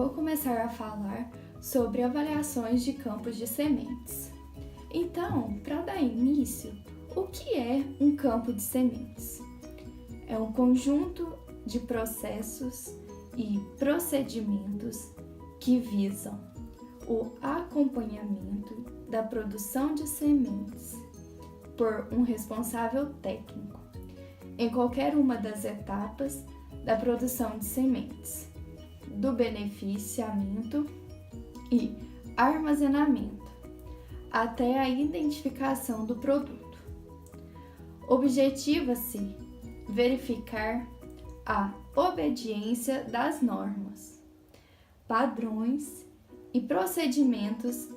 vou começar a falar sobre avaliações de campos de sementes. Então, para dar início, o que é um campo de sementes? É um conjunto de processos e procedimentos que visam o acompanhamento da produção de sementes por um responsável técnico em qualquer uma das etapas da produção de sementes, do beneficiamento e armazenamento até a identificação do produto. Objetiva-se verificar a obediência das normas, padrões e procedimentos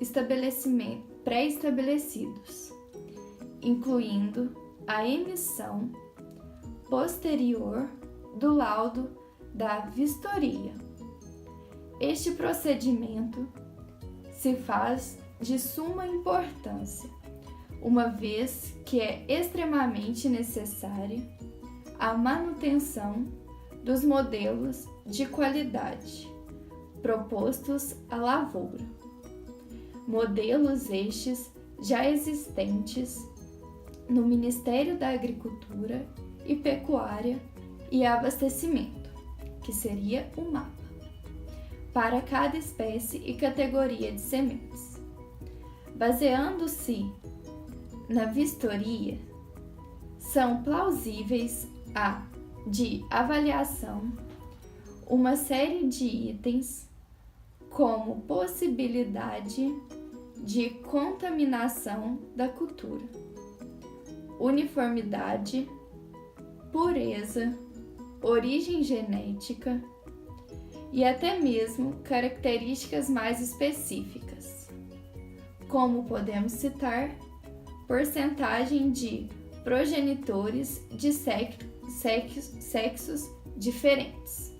pré-estabelecidos, incluindo a emissão posterior do laudo da vistoria. Este procedimento se faz de suma importância, uma vez que é extremamente necessária a manutenção dos modelos de qualidade propostos à lavoura. Modelos estes já existentes no Ministério da Agricultura e Pecuária e Abastecimento, que seria o MAPA, para cada espécie e categoria de sementes. Baseando-se na vistoria, são plausíveis de avaliação uma série de itens como possibilidade de contaminação da cultura, uniformidade, pureza, origem genética e até mesmo características mais específicas, como podemos citar porcentagem de progenitores de sexos diferentes.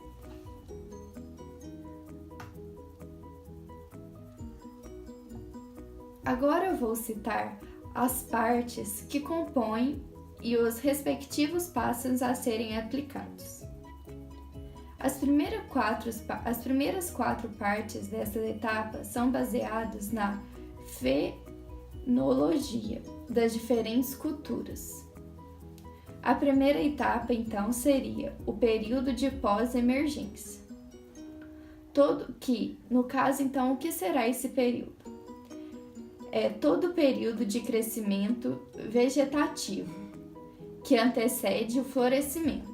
Agora eu vou citar as partes que compõem e os respectivos passos a serem aplicados. As primeiras quatro partes dessa etapa são baseadas na fenologia das diferentes culturas. A primeira etapa, então, seria o período de pós-emergência. No caso, então, o que será esse período? É todo o período de crescimento vegetativo, que antecede o florescimento.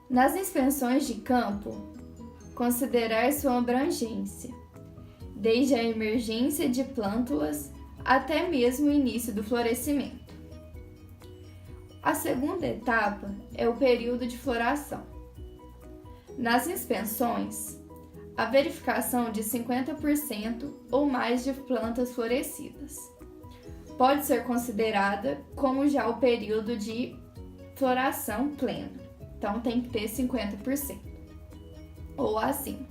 Nas inspeções de campo, considerar sua abrangência, desde a emergência de plântulas até mesmo o início do florescimento. A segunda etapa é o período de floração. Nas inspeções, a verificação de 50% ou mais de plantas florescidas pode ser considerada como já o período de floração plena. Então, tem que ter 50%, ou assim.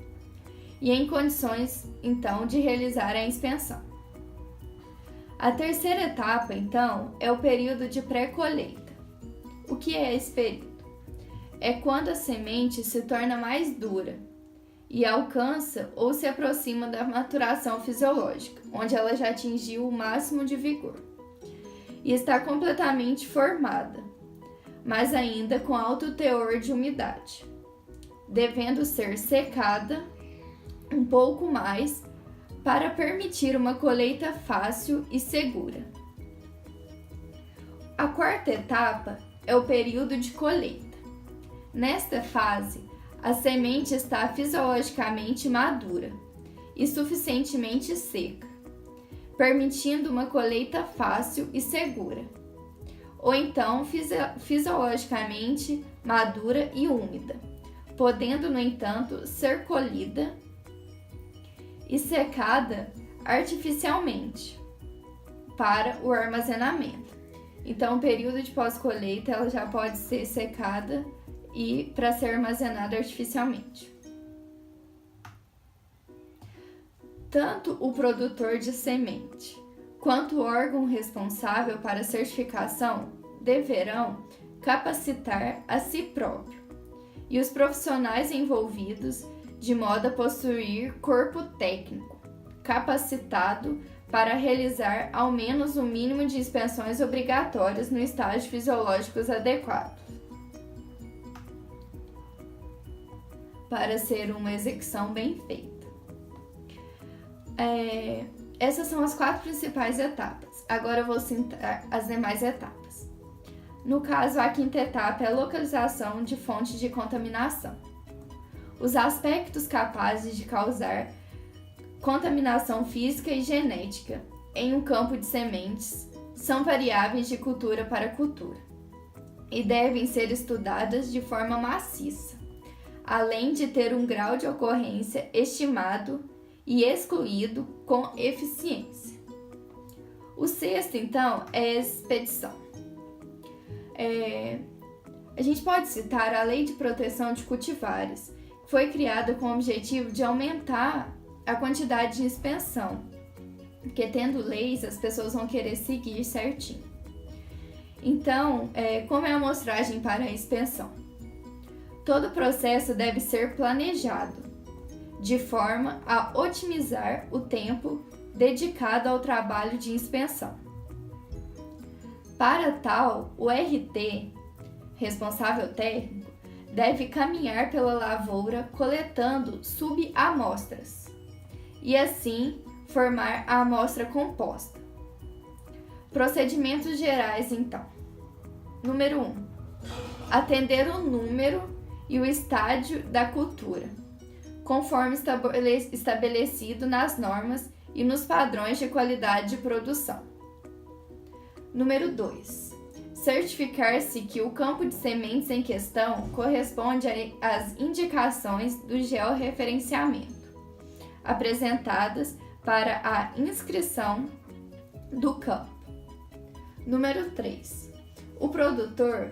E em condições, então, de realizar a inspeção. A terceira etapa, então, é o período de pré-colheita. O que é esse período? É quando a semente se torna mais dura e alcança ou se aproxima da maturação fisiológica, onde ela já atingiu o máximo de vigor e está completamente formada, mas ainda com alto teor de umidade, devendo ser secada um pouco mais para permitir uma colheita fácil e segura. A quarta etapa é o período de colheita. Nesta fase, a semente está fisiologicamente madura e suficientemente seca, permitindo uma colheita fácil e segura, ou então fisiologicamente madura e úmida, podendo, no entanto, ser colhida e secada artificialmente para o armazenamento. Então, o período de pós-colheita ela já pode ser secada e para ser armazenada artificialmente. Tanto o produtor de semente quanto o órgão responsável para a certificação deverão capacitar a si próprio e os profissionais envolvidos de modo a possuir corpo técnico, capacitado para realizar ao menos o mínimo de inspeções obrigatórias no estágio fisiológicos adequados, para ser uma execução bem feita. Essas são as 4 principais etapas. Agora eu vou citar as demais etapas. No caso, a 5ª etapa é a localização de fontes de contaminação. Os aspectos capazes de causar contaminação física e genética em um campo de sementes são variáveis de cultura para cultura e devem ser estudadas de forma maciça, além de ter um grau de ocorrência estimado e excluído com eficiência. O 6º, então, é a expedição. A gente pode citar a Lei de Proteção de Cultivares, que foi criada com o objetivo de aumentar a quantidade de inspeção, porque tendo leis, as pessoas vão querer seguir certinho. Então, como é a amostragem para a inspeção? Todo o processo deve ser planejado, de forma a otimizar o tempo dedicado ao trabalho de inspeção. Para tal, o RT, responsável técnico, deve caminhar pela lavoura coletando subamostras e assim formar a amostra composta. Procedimentos gerais, então. Número 1. Atender o número e o estágio da cultura, conforme estabelecido nas normas e nos padrões de qualidade de produção. Número 2. Certificar-se que o campo de sementes em questão corresponde às indicações do georreferenciamento apresentadas para a inscrição do campo. Número 3. O produtor,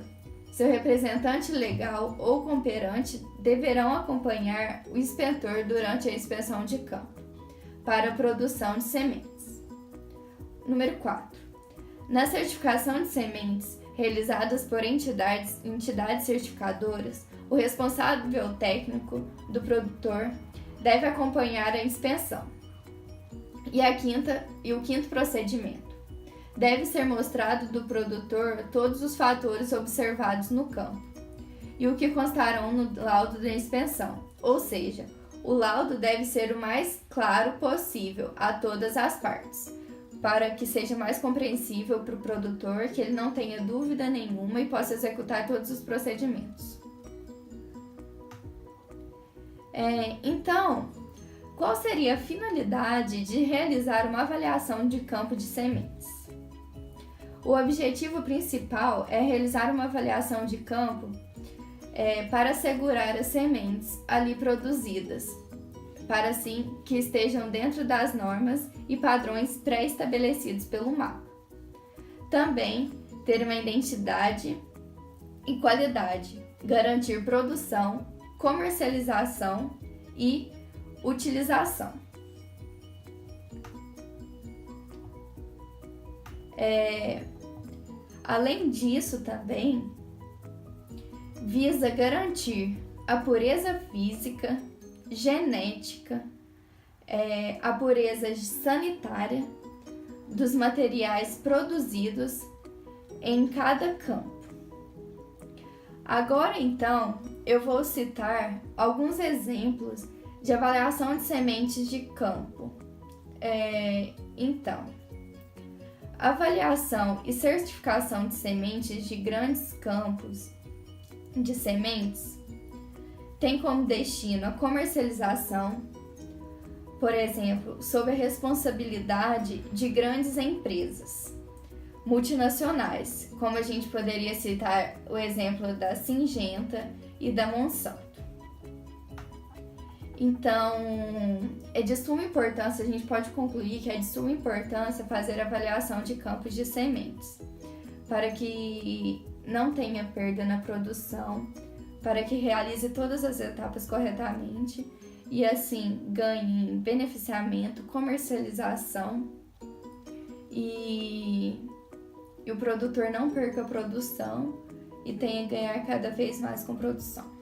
seu representante legal ou cooperante deverão acompanhar o inspetor durante a inspeção de campo para a produção de sementes. Número 4. Na certificação de sementes realizadas por entidades certificadoras, o responsável técnico do produtor deve acompanhar a inspeção. E o quinto procedimento. Deve ser mostrado do produtor todos os fatores observados no campo e o que constarão no laudo da inspeção, ou seja, o laudo deve ser o mais claro possível a todas as partes, para que seja mais compreensível para o produtor, que ele não tenha dúvida nenhuma e possa executar todos os procedimentos. Então, qual seria a finalidade de realizar uma avaliação de campo de sementes? O objetivo principal é realizar uma avaliação de campo para assegurar as sementes ali produzidas, para assim que estejam dentro das normas e padrões pré-estabelecidos pelo mapa. Também ter uma identidade e qualidade, garantir produção, comercialização e utilização. Além disso, também visa garantir a pureza física, genética, a pureza sanitária dos materiais produzidos em cada campo. Agora, então, eu vou citar alguns exemplos de avaliação de sementes de campo. Avaliação e certificação de sementes de grandes campos de sementes tem como destino a comercialização, por exemplo, sob a responsabilidade de grandes empresas multinacionais, como a gente poderia citar o exemplo da Syngenta e da Monsanto. Então, é de suma importância, a gente pode concluir que é de suma importância fazer avaliação de campos de sementes, para que não tenha perda na produção, para que realize todas as etapas corretamente e assim ganhe beneficiamento, comercialização e o produtor não perca a produção e tenha que ganhar cada vez mais com produção.